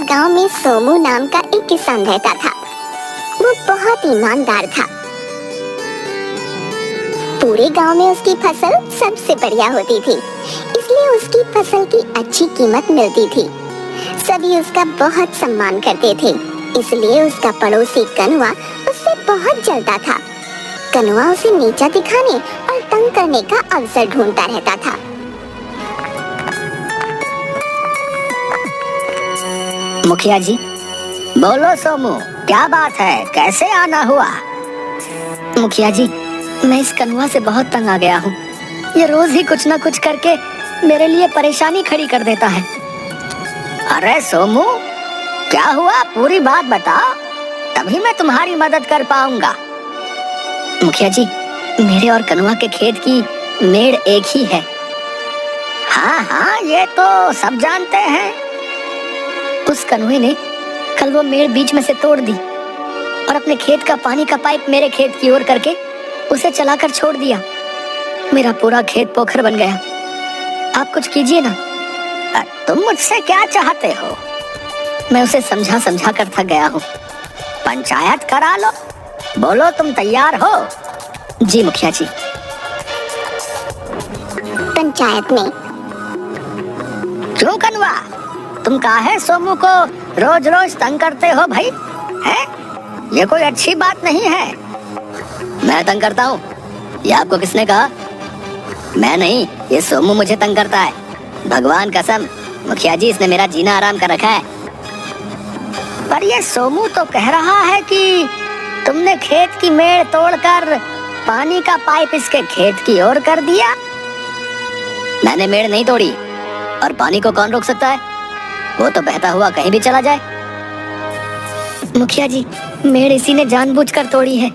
गांव में सोमू नाम का एक किसान रहता था। वो बहुत ईमानदार था। पूरे गांव में उसकी फसल सबसे बढ़िया होती थी, इसलिए उसकी फसल की अच्छी कीमत मिलती थी। सभी उसका बहुत सम्मान करते थे, इसलिए उसका पड़ोसी कनुआ उससे बहुत जलता था। कनुआ उसे नीचा दिखाने और तंग करने का अवसर ढूंढता रहता था। मुखिया जी, बोलो सोमू, क्या बात है, कैसे आना हुआ? मुखिया जी, मैं इस कनुआ से बहुत तंग आ गया हूँ। ये रोज ही कुछ ना कुछ करके मेरे लिए परेशानी खड़ी कर देता है। अरे सोमू, क्या हुआ, पूरी बात बताओ, तभी मैं तुम्हारी मदद कर पाऊंगा। मुखिया जी, मेरे और कनुआ के खेत की मेड़ एक ही है। हाँ हाँ, ये तो सब जानते हैं। उस कनुए ने कल वो मेड़ बीच में से तोड़ दी और अपने खेत का पानी का पाइप मेरे खेत की ओर करके उसे चलाकर छोड़ दिया। मेरा पूरा खेत पोखर बन गया। आप कुछ कीजिए ना। तुम मुझसे क्या चाहते हो? मैं उसे समझा समझा कर थक गया हूँ। पंचायत करा लो। बोलो, तुम तैयार हो? जी मुखिया जी। पंचायत में क्यों कनुआ, तुम काहे सोमू को रोज रोज तंग करते हो भाई? हैं? ये कोई अच्छी बात नहीं है। मैं तंग करता हूँ? ये आपको किसने कहा? मैं नहीं, ये सोमू मुझे तंग करता है। भगवान कसम, मुखिया जी, इसने मेरा जीना आराम कर रखा है। पर ये सोमू तो कह रहा है कि तुमने खेत की मेड़ तोड़कर पानी का पाइप इसके खेत की ओर कर दिया। मैंने मेड़ नहीं तोड़ी, और पानी को कौन रोक सकता है? वो तो बहता हुआ कहीं भी चला जाए। मुखिया जी, मेड़ इसी ने जानबूझकर तोड़ी है।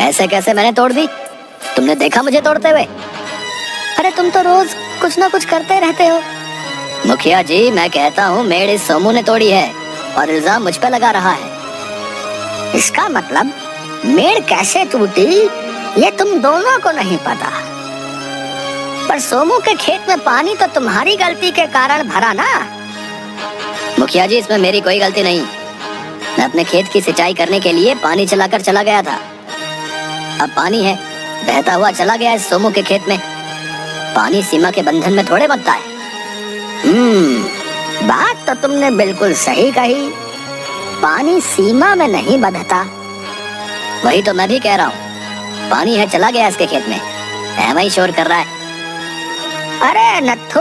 ऐसे कैसे मैंने तोड़ दी? तुमने देखा मुझे तोड़ते हुए? अरे तुम तो रोज कुछ ना कुछ करते रहते हो। मुखिया जी, मैं कहता हूँ मेड़ इस सोमू ने तोड़ी है और इल्जाम मुझ पे लगा रहा है। इसका मतलब मेड़ कैसे टूटी ये तुम दोनों को नहीं पता। पर सोमू के खेत में पानी तो तुम्हारी गलती के कारण भरा ना। मुखिया जी, इसमें मेरी कोई गलती नहीं। मैं अपने खेत की सिंचाई करने के लिए पानी चलाकर चला गया था। अब पानी है, बहता हुआ चला गया इस सोमू के खेत में। पानी सीमा के बंधन में थोड़े बंधता है। बात तो तुमने बिल्कुल सही कही। पानी सीमा में नहीं बंधता। वही तो मैं भी कह रहा हूँ। पानी है, चला गया इसके खेत में, ऐਵੇਂ ही शोर कर रहा है। अरे नत्थू,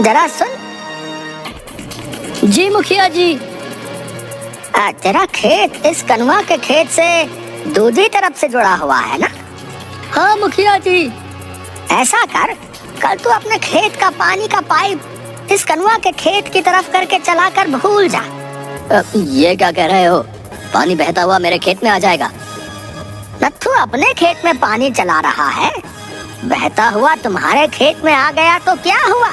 जरा सुन। जी मुखिया जी। तेरा खेत इस कनुआ के खेत से दूसरी तरफ से जुड़ा हुआ है ना? हाँ मुखिया जी। ऐसा कर, कल तू अपने खेत का पानी का पाइप इस कनुआ के खेत की तरफ करके चलाकर भूल जा। ये क्या कह रहे हो? पानी बहता हुआ मेरे खेत में आ जाएगा। नत्थू अपने खेत में पानी चला रहा है, बहता हुआ तुम्हारे खेत में आ गया तो क्या हुआ?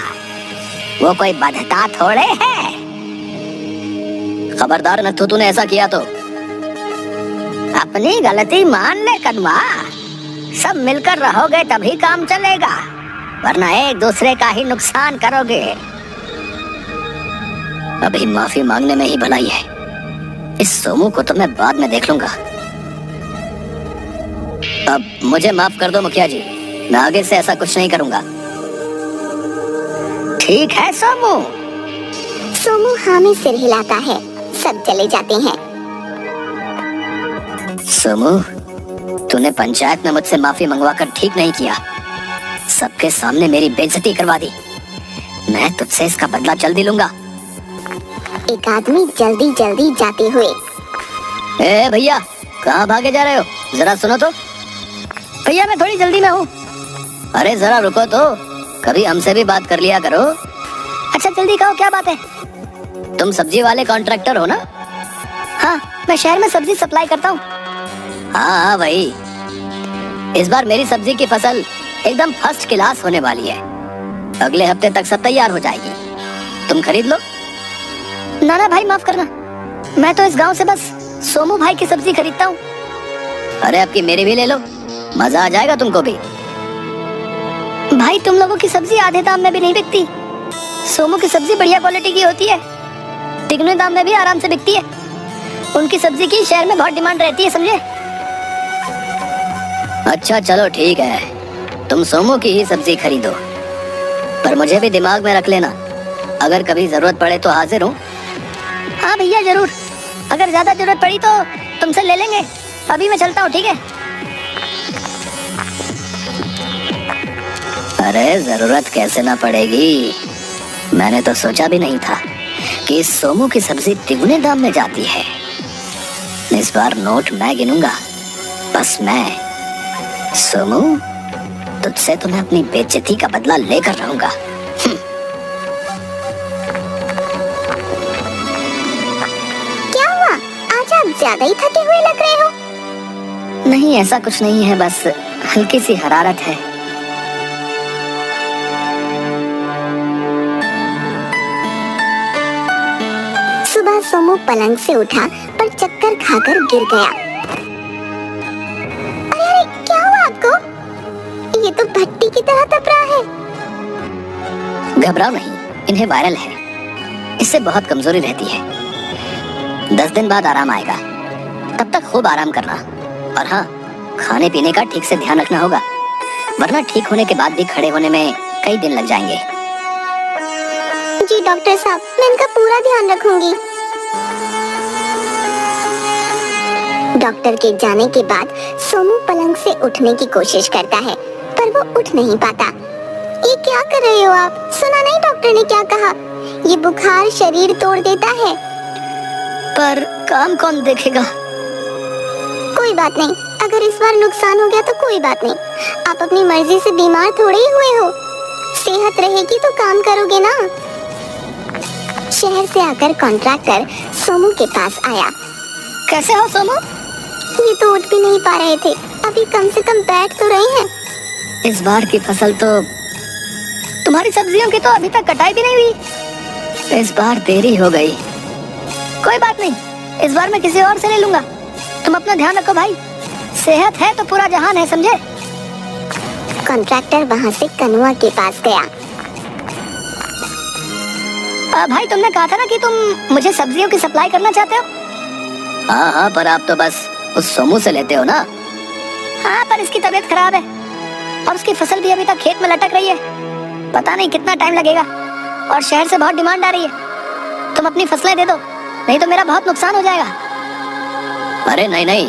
वो कोई बंधता थोड़े है। खबरदार नत्थू, तूने ऐसा किया तो। अपनी गलती मान ले कनुआ। सब मिलकर रहोगे तभी काम चलेगा, वरना एक दूसरे का ही नुकसान करोगे। अभी माफी मांगने में ही भलाई है। इस सोमू को तो मैं बाद में देख लूंगा। अब मुझे माफ कर दो मुखिया जी, मैं आगे से ऐसा कुछ नहीं करूंगा। ठीक है सोमू। सोमू हाँ में सिर हिलाता है। सब चले जाते हैं। सोमू, तूने पंचायत में मुझसे माफी मंगवाकर ठीक नहीं किया। सबके सामने मेरी बेइज्जती करवा दी। मैं तुझसे इसका बदला जल्दी लूंगा। एक आदमी जल्दी जल्दी जाते हुए। ए भैया, कहाँ भागे जा रहे हो? जरा सुनो तो। भैया, मैं थोड़ी जल्दी में हूँ। अरे जरा रुको तो, कभी हमसे भी बात कर लिया करो। अच्छा जल्दी कहो, क्या बात है? तुम सब्जी वाले कॉन्ट्रैक्टर हो ना? हाँ, मैं शहर में सब्जी सप्लाई करता हूँ। हाँ वही। इस बार मेरी सब्जी की फसल एकदम फर्स्ट क्लास होने वाली है। अगले हफ्ते तक सब तैयार हो जाएगी, तुम खरीद लो। नाना भाई माफ करना, मैं तो इस गांव से बस सोमू भाई की सब्जी खरीदता हूँ। अरे अब की मेरी भी ले लो, मजा आ जाएगा तुमको भी। भाई तुम लोगों की सब्जी आधे दाम में भी नहीं बिकती। सोमू की सब्जी बढ़िया क्वालिटी की होती है। तिगने दाम में भी आराम से बिकती है। उनकी सब्जी की शहर में बहुत डिमांड रहती है, समझे? अच्छा चलो ठीक है, तुम सोमू की ही सब्जी खरीदो, पर मुझे भी दिमाग में रख लेना, अगर कभी जरूरत पड़े तो हाजिर हूँ। हाँ भैया जरूर, अगर ज्यादा जरूरत पड़ी तो तुमसे ले लेंगे। अभी मैं चलता हूँ, ठीक है? अरे जरूरत कैसे ना पड़ेगी, मैंने तो सोचा भी नहीं था कि इस सोमू की सब्जी तिगुने दाम में जाती है। इस बार नोट मैं गिनूंगा, बस मैं। सोमू, तुझसे तो मैं अपनी बेइज्जती का बदला लेकर रहूंगा। क्या हुआ? आज आप ज्यादा ही थके हुए लग रहे हो। नहीं ऐसा कुछ नहीं है, बस हल्की सी हरारत है। सुबह सोमू पलंग से उठा पर चक्कर खाकर गिर गया। अरे क्या हुआ आपको? ये तो भट्टी की तरह तप रहा है। घबराओ नहीं, इन्हें वायरल है, इससे बहुत कमजोरी रहती है। 10 दिन बाद आराम आएगा, तब तक खूब आराम करना। और हाँ, खाने पीने का ठीक से ध्यान रखना होगा, वरना ठीक होने के बाद भी खड़े होने में कई दिन लग जाएंगे। जी डॉक्टर साहब, मैं इनका पूरा ध्यान रखूंगी। डॉक्टर के जाने के बाद सोमू पलंग से उठने की कोशिश करता है, पर वो उठ नहीं पाता। ये क्या कर रहे हो आप? सुना नहीं डॉक्टर ने क्या कहा? ये बुखार शरीर तोड़ देता है। पर काम कौन देखेगा? कोई बात नहीं, अगर इस बार नुकसान हो गया तो कोई बात नहीं। आप अपनी मर्जी से बीमार थोड़े ही हुए हो। सेहत रहेगी तो काम करोगे ना। शहर से आकर कॉन्ट्रैक्टर सोमू के पास आया। कैसे हो सोमू? ये तो उठ भी नहीं पा रहे थे, अभी कम से कम बैठ तो रहे हैं। इस बार की फसल तो, तुम्हारी सब्जियों की तो अभी तक कटाई भी नहीं हुई। इस बार देरी हो गई। कोई बात नहीं, इस बार मैं किसी और से ले लूंगा। तुम अपना ध्यान रखो भाई, सेहत है तो पूरा जहान है, समझे? कॉन्ट्रैक्टर वहाँ से कनुआ के पास गया। भाई तुमने कहा था ना कि तुम मुझे सब्जियों की सप्लाई करना चाहते हो? हाँ हाँ, पर आप तो बस उस सोमू से लेते हो ना। हाँ, पर इसकी तबीयत खराब है और उसकी फसल भी अभी तक खेत में लटक रही है। पता नहीं कितना टाइम लगेगा, और शहर से बहुत डिमांड आ रही है। तुम अपनी फसलें दे दो, नहीं तो मेरा बहुत नुकसान हो जाएगा। अरे नहीं नहीं,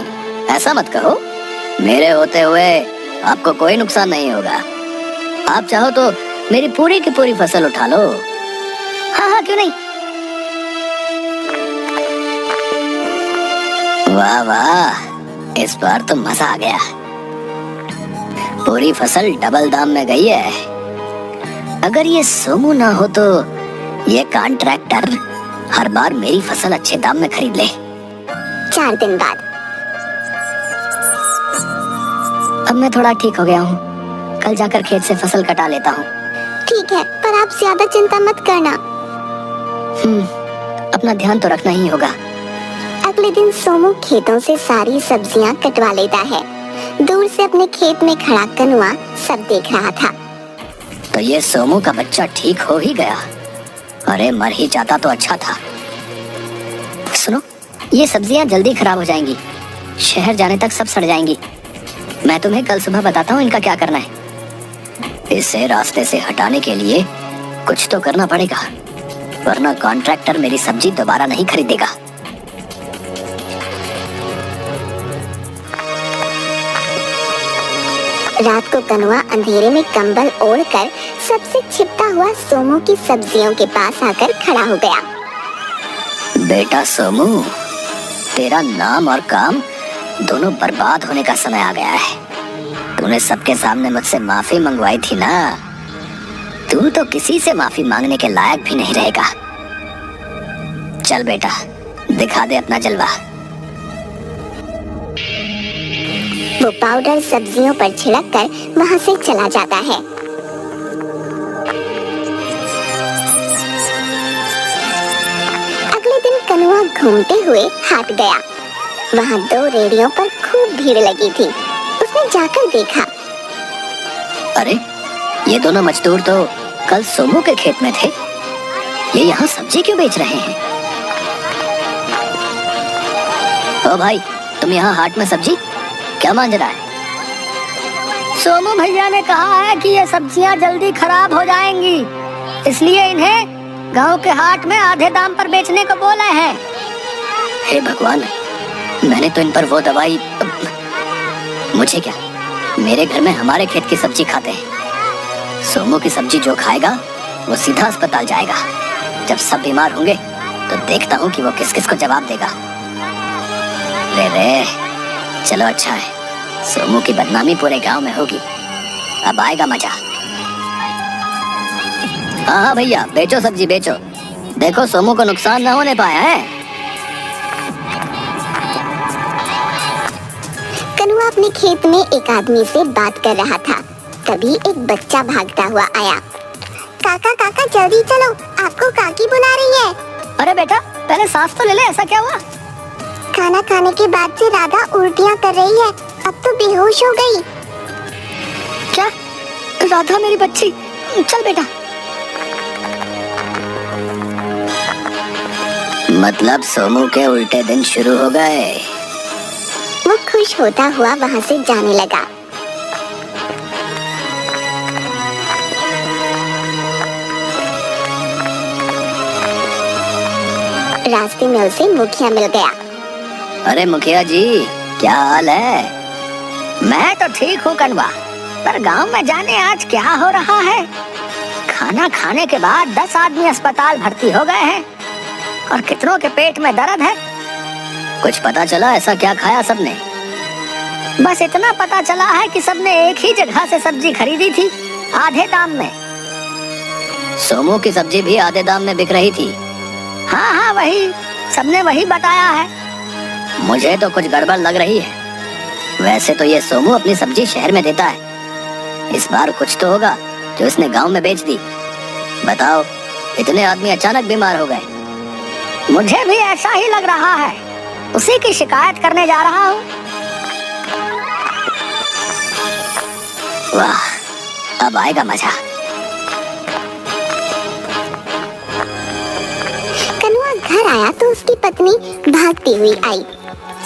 ऐसा मत कहो, मेरे होते हुए आपको कोई नुकसान नहीं होगा। आप चाहो तो मेरी पूरी की पूरी फसल उठा लो। हाँ हाँ, क्यों नहीं। वाह वाह, इस बार तो मजा आ गया। पूरी फसल डबल दाम में गई है। अगर ये सोमू ना हो तो ये कॉन्ट्रैक्टर हर बार मेरी फसल अच्छे दाम में खरीद ले। 4 दिन बाद। अब मैं थोड़ा ठीक हो गया हूँ, कल जाकर खेत से फसल कटा लेता हूँ। ठीक है, पर आप ज्यादा चिंता मत करना। अपना ध्यान तो रखना ही होगा। अगले दिन सोमू खेतों से सारी सब्जियां कटवा लेता है। दूर से अपने खेत में खड़ा कनुआ सब देख रहा था। तो ये सोमू का बच्चा ठीक हो ही गया। अरे मर ही जाता तो अच्छा था। सुनो, ये सब्जियां जल्दी खराब हो जाएंगी, शहर जाने तक सब सड़ जाएंगी। मैं तुम्हें कल सुबह बताता हूँ इनका क्या करना है। इसे रास्ते से हटाने के लिए कुछ तो करना पड़ेगा, वरना कॉन्ट्रैक्टर मेरी सब्जी दोबारा नहीं खरीदेगा। रात को कनुआ अंधेरे में कंबल ओढ़कर सबसे छिपता हुआ सोमू की सब्जियों के पास आकर खड़ा हो गया। बेटा सोमू, तेरा नाम और काम दोनों बर्बाद होने का समय आ गया है। तूने सबके सामने मुझसे माफी मंगवाई थी ना, तू तो किसी से माफी मांगने के लायक भी नहीं रहेगा। चल बेटा, दिखा दे अपना जलवा। वो पाउडर सब्जियों पर छिड़ककर वहाँ से चला जाता है। अगले दिन कनुआ घूमते हुए हाट गया। वहाँ 2 रेडियों पर खूब भीड़ लगी थी। उसने जाकर देखा। अरे, ये दोनों मजदूर तो कल सोमू के खेत में थे। ये यहाँ सब्जी क्यों बेच रहे हैं? ओ भाई, तुम यहाँ हाट में सब्जी क्या मांझ रहा है? सोमू भैया ने कहा है कि ये सब्जियाँ जल्दी खराब हो जाएंगी, इसलिए इन्हें गांव के हाट में आधे दाम पर बेचने को बोला है। हे भगवान, मैंने तो इन पर वो दवाई, मुझे क्या, मेरे घर में हमारे खेत की सब्जी खाते हैं। सोमू की सब्जी जो खाएगा वो सीधा अस्पताल जाएगा। जब सब बीमार होंगे तो देखता हूँ कि वो किस किस को जवाब देगा। रे चलो, अच्छा है, सोमू की बदनामी पूरे गांव में होगी, अब आएगा मजा। हाँ भैया, बेचो सब्जी बेचो, देखो सोमू को नुकसान ना होने पाया है। कनुआ अपने खेत में एक आदमी से बात कर रहा था। तभी एक बच्चा भागता हुआ आया। काका काका जल्दी चलो, आपको काकी बुला रही है। अरे बेटा, पहले सांस तो ले ले, ऐसा क्या हुआ? खाना खाने के बाद से राधा उल्टियाँ कर रही है, अब तो बेहोश हो गई। क्या? राधा मेरी बच्ची, चल बेटा। मतलब सोमू के उल्टे दिन शुरू हो गए। वो खुश होता हुआ वहाँ से जाने लगा। रास्ते में उसे मुखिया मिल गया। अरे मुखिया जी, क्या हाल है? मैं तो ठीक हूँ कनवा, पर गांव में जाने आज क्या हो रहा है। खाना खाने के बाद 10 आदमी अस्पताल भर्ती हो गए हैं और कितनों के पेट में दर्द है। कुछ पता चला ऐसा क्या खाया सबने? बस इतना पता चला है कि सबने एक ही जगह से सब्जी खरीदी थी, आधे दाम में। सोमू की सब्जी भी आधे दाम में बिक रही थी। हाँ हाँ, वही, सबने वही बताया है। मुझे तो कुछ गड़बड़ लग रही है। वैसे तो ये सोमू अपनी सब्जी शहर में देता है, इस बार कुछ तो होगा जो इसने गांव में बेच दी। बताओ, इतने आदमी अचानक बीमार हो गए। मुझे भी ऐसा ही लग रहा है, उसी की शिकायत करने जा रहा हूँ। वाह, अब आएगा मजा। कनुआ घर आया तो उसकी पत्नी भागती हुई आई।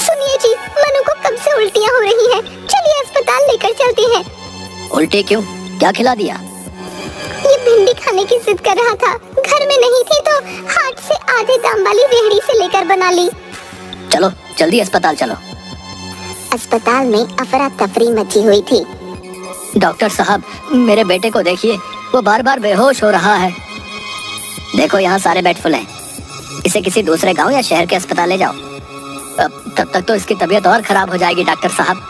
सुनिए जी, मनु को कब से उल्टियाँ हो रही हैं, चलिए अस्पताल लेकर चलते हैं। उल्टी क्यों? क्या खिला दिया? ये भिंडी खाने की जिद कर रहा था, घर में नहीं थी तो हाट से आधे दाम वाली रेहड़ी से लेकर बना ली। चलो जल्दी अस्पताल चलो। अस्पताल में अफरा तफरी मची हुई थी। डॉक्टर साहब, मेरे बेटे को देखिए, वो बार बार बेहोश हो रहा है। देखो यहाँ सारे बेड फुल हैं, इसे किसी दूसरे गांव या शहर के अस्पताल ले जाओ। तब तक तो इसकी तबीयत और खराब हो जाएगी। डॉक्टर साहब,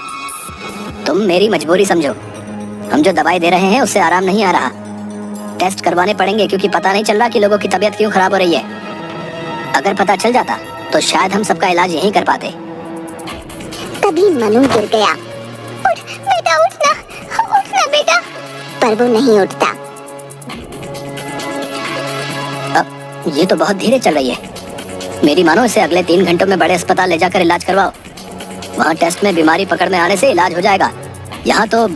तुम मेरी मजबूरी समझो, हम जो दवाई दे रहे हैं उससे आराम नहीं आ रहा। टेस्ट करवाने पड़ेंगे क्योंकि पता नहीं चल रहा कि लोगों की तबीयत क्यों खराब हो रही है। अगर पता चल जाता तो शायद हम सबका इलाज यहीं कर पाते। तभी मनु गिर गया। उठ बेटा, उठना बेटा। पर वो नहीं उठता। अब ये तो बहुत धीरे चल रही है। मेरी मानो इसे अगले 3 घंटों में बड़े अस्पताल ले जाकर इलाज करवाओ। वहाँ टेस्ट में बीमारी पकड़ में आने से इलाज हो जाएगा। यहाँ तो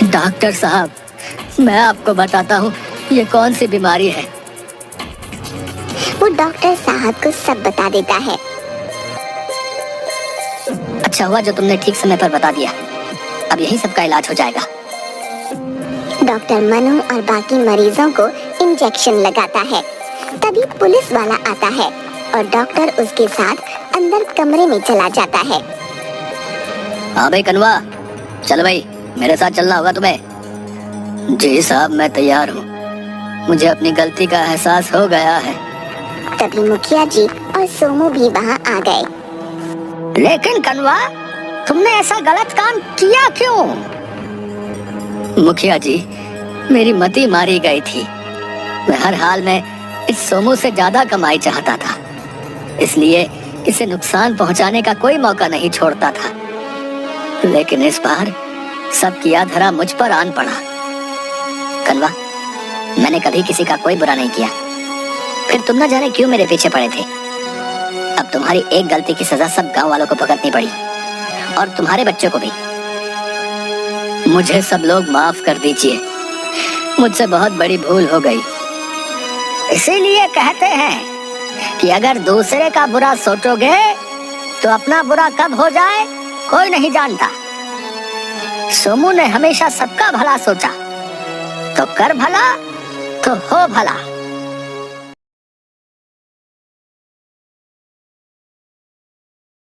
डॉक्टर साहब, मैं आपको बताता हूँ ये कौन सी बीमारी है। वो डॉक्टर साहब को सब बता देता है। अच्छा हुआ जो तुमने ठीक समय पर बता दिया, अब यही सबका इलाज हो जाएगा। डॉक्टर मनु और बाकी मरीजों को इंजेक्शन लगाता है। तभी पुलिस वाला आता है और डॉक्टर उसके साथ अंदर कमरे में चला जाता है। हाँ भाई कनवा, चल भाई, मेरे साथ चलना होगा तुम्हें। जी साहब, मैं तैयार हूँ, मुझे अपनी गलती का एहसास हो गया है। तभी मुखिया जी और सोमू भी वहाँ आ गए। लेकिन कनवा, तुमने ऐसा गलत काम किया क्यों? मुखिया जी, मेरी मति मारी गई थी। मैं हर हाल में इस सोमू से ज्यादा कमाई चाहता था, इसलिए इसे नुकसान पहुंचाने का कोई मौका नहीं छोड़ता था। लेकिन इस बार सब किया धरा मुझ पर आन पड़ा। कनवा, मैंने कभी किसी का कोई बुरा नहीं किया, फिर तुम न जाने क्यों मेरे पीछे पड़े थे। अब तुम्हारी एक गलती की सजा सब गांव वालों को भुगतनी पड़ी, और तुम्हारे बच्चों को भी। मुझे सब लोग माफ कर दीजिए, मुझसे बहुत बड़ी भूल हो गई। इसीलिए कहते हैं कि अगर दूसरे का बुरा सोचोगे तो अपना बुरा कब हो जाए कोई नहीं जानता। सोमू ने हमेशा सबका भला सोचा, तो कर भला तो हो भला।